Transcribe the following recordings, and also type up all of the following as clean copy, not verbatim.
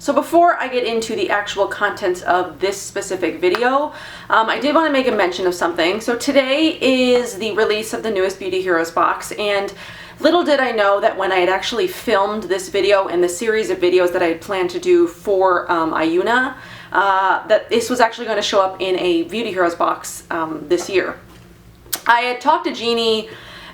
So before I get into the actual contents of this specific video, I did want to make a mention of something. So today is the release of the newest Beauty Heroes box, and little did I know that when I had actually filmed this video and the series of videos that I had planned to do for Ayuna, that this was actually going to show up in a Beauty Heroes box this year. I had talked to Jeannie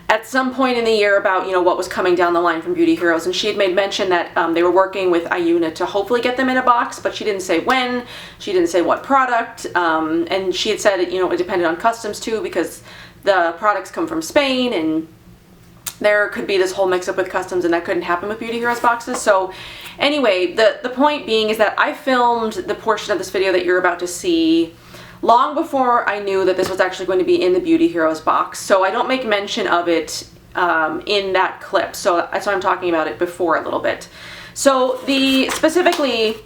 at some point in the year about, what was coming down the line from Beauty Heroes, and she had made mention that they were working with Ayuna to hopefully get them in a box, but she didn't say when, she didn't say what product, and she had said, it depended on customs too, because the products come from Spain, and there could be this whole mix-up with customs, and that couldn't happen with Beauty Heroes boxes. So anyway, the point being is that I filmed the portion of this video that you're about to see long before I knew that this was actually going to be in the Beauty Heroes box, so I don't make mention of it in that clip, so that's why I'm talking about it before a little bit. So specifically,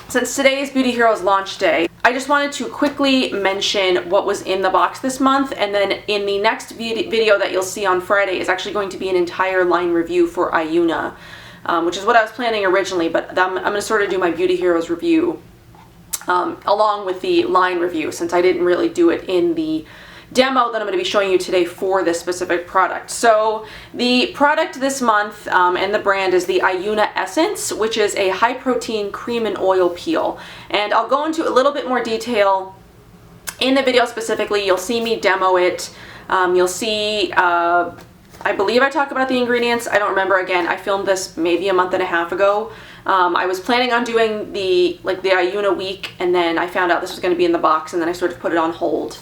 since today is Beauty Heroes launch day, I just wanted to quickly mention what was in the box this month, and then in the next video that you'll see on Friday is actually going to be an entire line review for Ayuna, which is what I was planning originally, but I'm going to sort of do my Beauty Heroes review along with the line review, since I didn't really do it in the demo that I'm going to be showing you today for this specific product. So the product this month and the brand is the Ayuna Essence, which is a high protein cream and oil peel. And I'll go into a little bit more detail in the video specifically. You'll see me demo it. You'll see, I believe I talk about the ingredients. I don't remember. Again, I filmed this maybe a month and a half ago. I was planning on doing the Ayuna week, and then I found out this was going to be in the box, and then I sort of put it on hold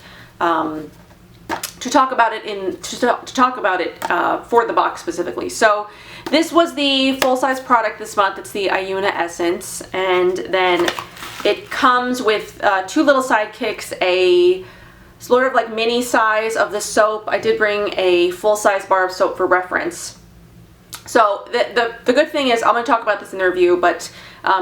to talk about it for the box specifically. So this was the full-size product this month. It's the Ayuna Essence, and then it comes with two little sidekicks, a sort of like mini size of the soap. I did bring a full-size bar of soap for reference. So the good thing is, I'm going to talk about this in the review, but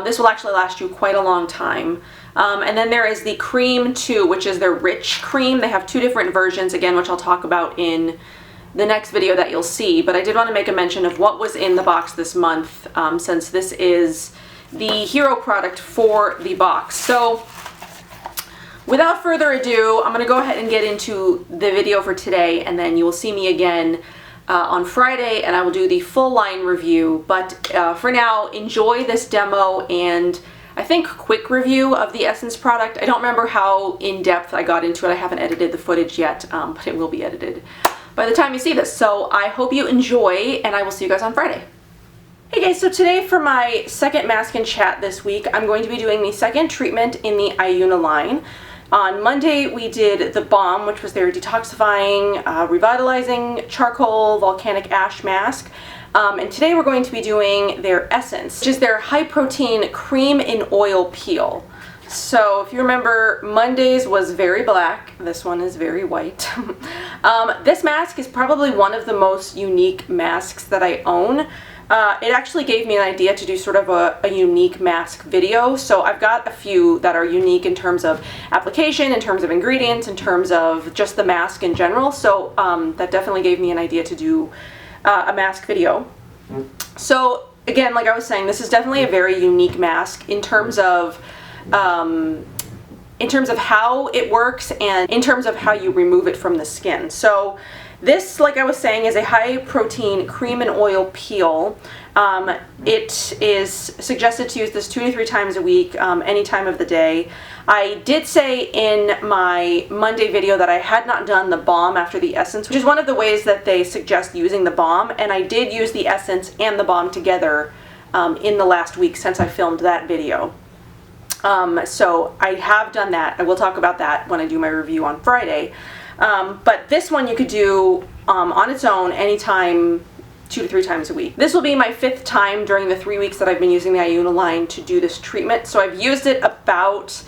this will actually last you quite a long time. And then there is the cream too, which is their rich cream. They have two different versions, again, which I'll talk about in the next video that you'll see. But I did want to make a mention of what was in the box this month, since this is the hero product for the box. So without further ado, I'm going to go ahead and get into the video for today, and then you will see me again on Friday, and I will do the full line review. But for now, enjoy this demo and I think quick review of the Essence product. I don't remember how in-depth I got into it. I haven't edited the footage yet, but it will be edited by the time you see this. So I hope you enjoy, and I will see you guys on Friday. Hey guys, so today for my second mask and chat this week, I'm going to be doing the second treatment in the Ayuna line. On Monday, we did the Balm, which was their detoxifying, revitalizing charcoal volcanic ash mask. And today we're going to be doing their Essence, which is their high protein cream and oil peel. So if you remember, Monday's was very black. This one is very white. This mask is probably one of the most unique masks that I own. It actually gave me an idea to do sort of a unique mask video. So I've got a few that are unique in terms of application, in terms of ingredients, in terms of just the mask in general. So that definitely gave me an idea to do a mask video. So again, like I was saying, this is definitely a very unique mask in terms of how it works and in terms of how you remove it from the skin. So this, like I was saying, is a high protein cream and oil peel. It is suggested to use this 2 to 3 times a week, any time of the day. I did say in my Monday video that I had not done the balm after the Essence, which is one of the ways that they suggest using the balm, and I did use the Essence and the balm together in the last week since I filmed that video. So I have done that. I will talk about that when I do my review on Friday. But this one you could do on its own anytime, 2 to 3 times a week. This will be my 5th time during the 3 weeks that I've been using the Ayuna line to do this treatment. So I've used it about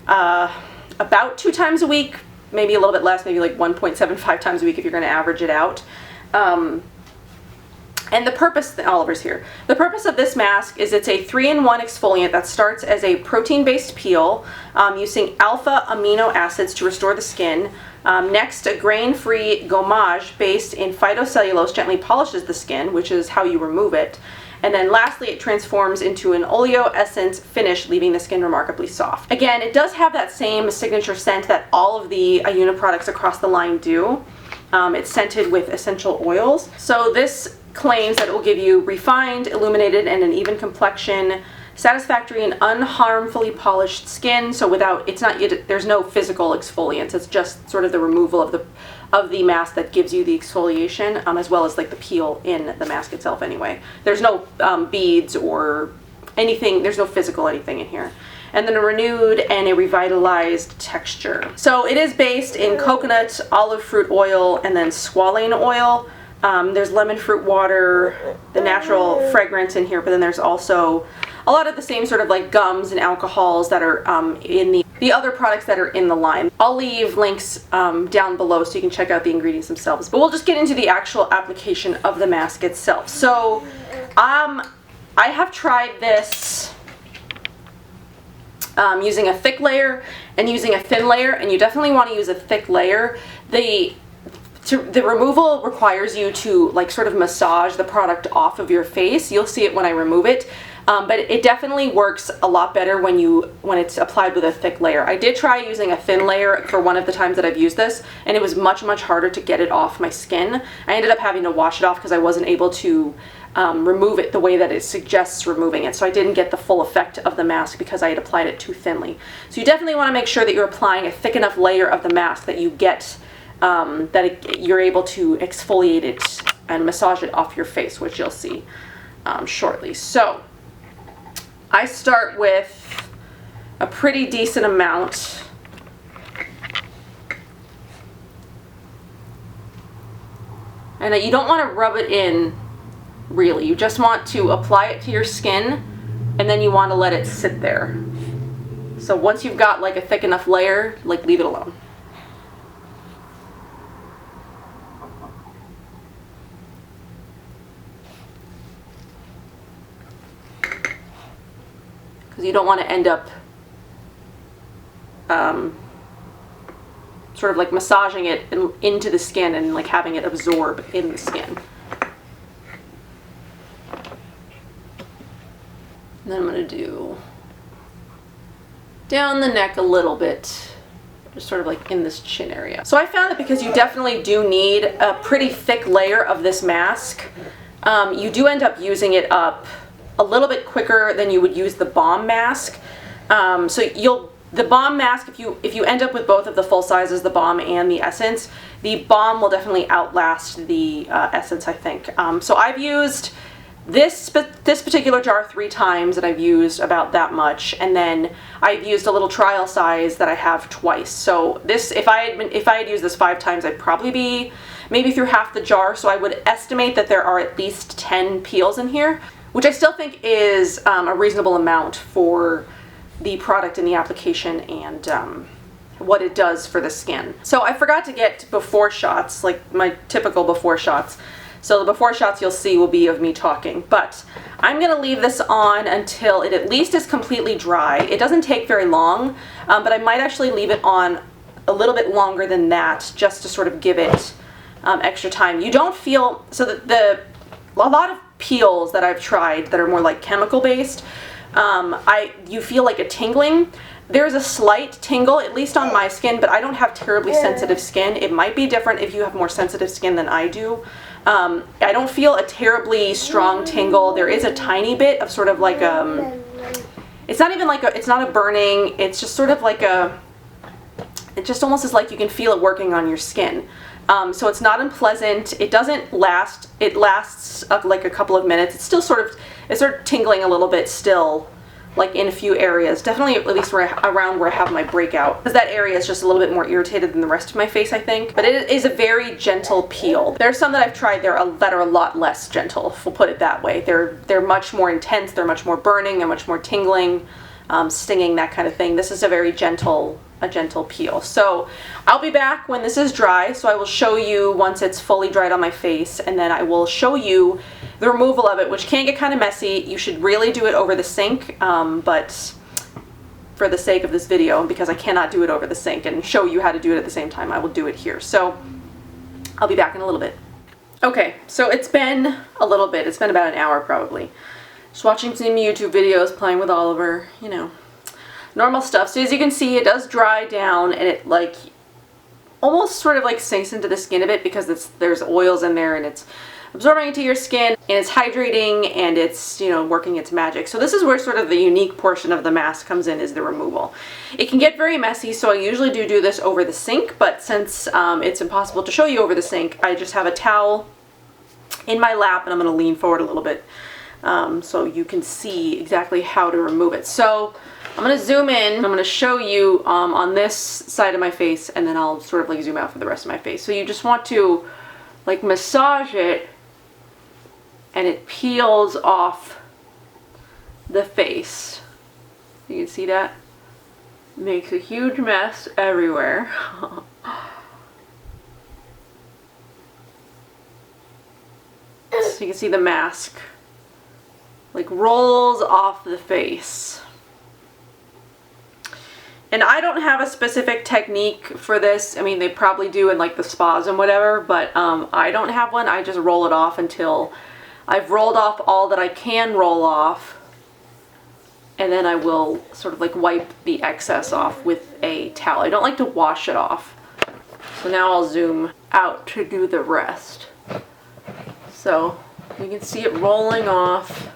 2 times a week, maybe a little bit less, maybe like 1.75 times a week if you're going to average it out. And the purpose, Oliver's here. The purpose of this mask is it's a 3-in-1 exfoliant that starts as a protein-based peel using alpha amino acids to restore the skin. Next, a grain-free gommage based in phytocellulose gently polishes the skin, which is how you remove it. And then lastly, it transforms into an oleo essence finish, leaving the skin remarkably soft. Again, it does have that same signature scent that all of the Ayuna products across the line do. It's scented with essential oils. So this claims that it will give you refined, illuminated, and an even complexion, satisfactory and unharmfully polished skin. So there's no physical exfoliants. It's just sort of the removal of the mask that gives you the exfoliation, as well as like the peel in the mask itself anyway. There's no beads or anything, there's no physical anything in here. And then a renewed and a revitalized texture. So it is based in coconut, olive fruit oil, and then squalane oil. There's lemon fruit water, the natural fragrance in here, but then there's also a lot of the same sort of like gums and alcohols that are in the other products that are in the line. I'll leave links down below so you can check out the ingredients themselves. But we'll just get into the actual application of the mask itself. So I have tried this using a thick layer and using a thin layer, and you definitely want to use a thick layer. The removal requires you to like sort of massage the product off of your face. You'll see it when I remove it. But it definitely works a lot better when it's applied with a thick layer. I did try using a thin layer for one of the times that I've used this, and it was much, much harder to get it off my skin. I ended up having to wash it off because I wasn't able to remove it the way that it suggests removing it. So I didn't get the full effect of the mask because I had applied it too thinly. So you definitely want to make sure that you're applying a thick enough layer of the mask that you get, you're able to exfoliate it and massage it off your face, which you'll see shortly. So I start with a pretty decent amount. And you don't want to rub it in, really. You just want to apply it to your skin, and then you want to let it sit there. So once you've got like a thick enough layer, like leave it alone. Because you don't want to end up sort of like massaging it into the skin and like having it absorb in the skin. And then I'm going to do down the neck a little bit, just sort of like in this chin area. So I found that because you definitely do need a pretty thick layer of this mask, you do end up using it up a little bit quicker than you would use the balm mask. The balm mask, if you end up with both of the full sizes, the balm and the essence, the balm will definitely outlast the essence, I think. So I've used this particular jar 3 times, and I've used about that much, and then I've used a little trial size that I have twice. So this, if I had used this 5 times, I'd probably be maybe through half the jar. So I would estimate that there are at least 10 peels in here, which I still think is a reasonable amount for the product in the application and what it does for the skin. So I forgot to get before shots, like my typical before shots. So the before shots you'll see will be of me talking, but I'm gonna leave this on until it at least is completely dry. It doesn't take very long, but I might actually leave it on a little bit longer than that just to sort of give it extra time. You don't feel, so that a lot of peels that I've tried that are more like chemical based, you feel like a tingling. There's a slight tingle, at least on my skin, but I don't have terribly sensitive skin. It might be different if you have more sensitive skin than I do. I don't feel a terribly strong tingle. There is a tiny bit of sort of like it's not even like it's not a burning, it's just sort of like it just almost is like you can feel it working on your skin. So it's not unpleasant. It doesn't last. It lasts like a couple of minutes. It's still sort of tingling a little bit still, like in a few areas. Definitely at least around where I have my breakout, because that area is just a little bit more irritated than the rest of my face, I think. But it is a very gentle peel. There are some that I've tried that are a lot less gentle. We'll put it that way. They're much more intense. They're much more burning. They're much more tingling, stinging, that kind of thing. This is a very gentle peel. So I'll be back when this is dry, so I will show you once it's fully dried on my face, and then I will show you the removal of it, which can get kind of messy. You should really do it over the sink, but for the sake of this video, because I cannot do it over the sink and show you how to do it at the same time, I will do it here. So I'll be back in a little bit. Okay, so it's been a little bit. It's been about an hour probably. Just watching some YouTube videos, playing with Oliver, you know, normal stuff. So as you can see, it does dry down, and it like almost sort of like sinks into the skin a bit because there's oils in there, and it's absorbing into your skin, and it's hydrating, and it's, you know, working its magic. So this is where sort of the unique portion of the mask comes in, is the removal. It can get very messy, so I usually do this over the sink, but since it's impossible to show you over the sink, I just have a towel in my lap, and I'm going to lean forward a little bit so you can see exactly how to remove it. So I'm going to zoom in. I'm going to show you on this side of my face, and then I'll sort of like zoom out for the rest of my face. So you just want to like massage it, and it peels off the face. You can see that? Makes a huge mess everywhere. So you can see the mask like rolls off the face. And I don't have a specific technique for this. I mean, they probably do in like the spas and whatever, but I don't have one. I just roll it off until I've rolled off all that I can roll off, and then I will sort of like wipe the excess off with a towel. I don't like to wash it off. So now I'll zoom out to do the rest. So you can see it rolling off.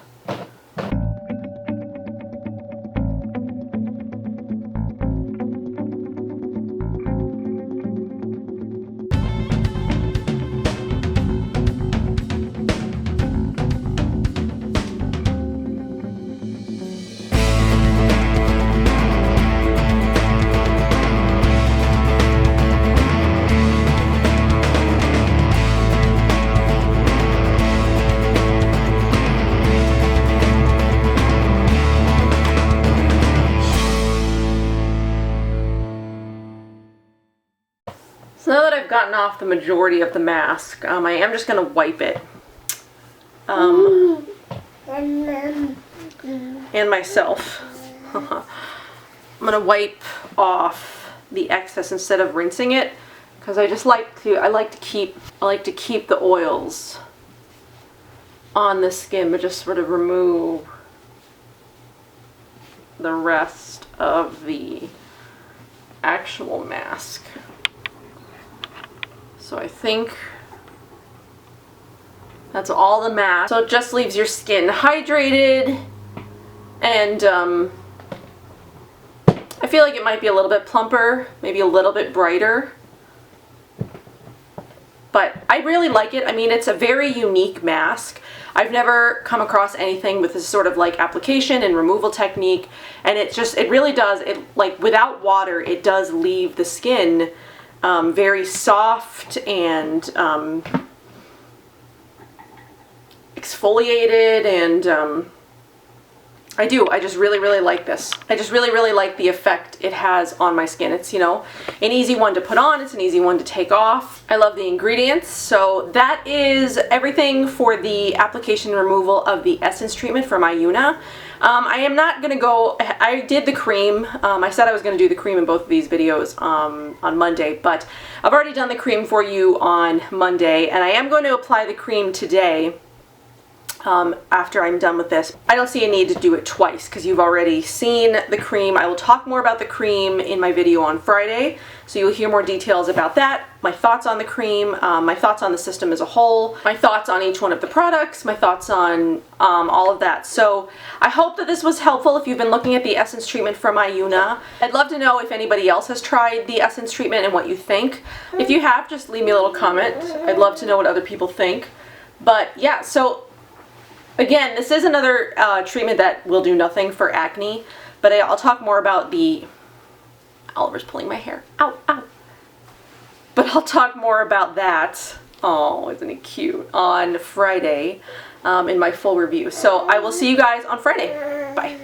So now that I've gotten off the majority of the mask, I am just going to wipe it. And myself. I'm going to wipe off the excess instead of rinsing it, because I like to keep the oils on the skin, but just sort of remove the rest of the actual mask. So I think that's all the mask. So it just leaves your skin hydrated, and I feel like it might be a little bit plumper, maybe a little bit brighter. But I really like it. I mean, it's a very unique mask. I've never come across anything with this sort of like application and removal technique, and it really does, like without water, it does leave the skin very soft and exfoliated, and I just really like this. I just really like the effect it has on my skin. It's, you know, an easy one to put on, it's an easy one to take off. I love the ingredients. So that is everything for the application removal of the essence treatment from Ayuna. I am not going to go, I did the cream. I said I was going to do the cream in both of these videos on Monday, but I've already done the cream for you on Monday, and I am going to apply the cream today. After I'm done with this. I don't see a need to do it twice because you've already seen the cream. I will talk more about the cream in my video on Friday, so you'll hear more details about that, my thoughts on the cream, my thoughts on the system as a whole, my thoughts on each one of the products, my thoughts on all of that. So I hope that this was helpful if you've been looking at the essence treatment from Ayuna. I'd love to know if anybody else has tried the essence treatment and what you think. If you have, just leave me a little comment. I'd love to know what other people think. But yeah, so again, this is another treatment that will do nothing for acne, but I'll talk more about the... Oliver's pulling my hair. Ow, ow. But I'll talk more about that, oh, isn't he cute, on Friday in my full review. So I will see you guys on Friday. Bye.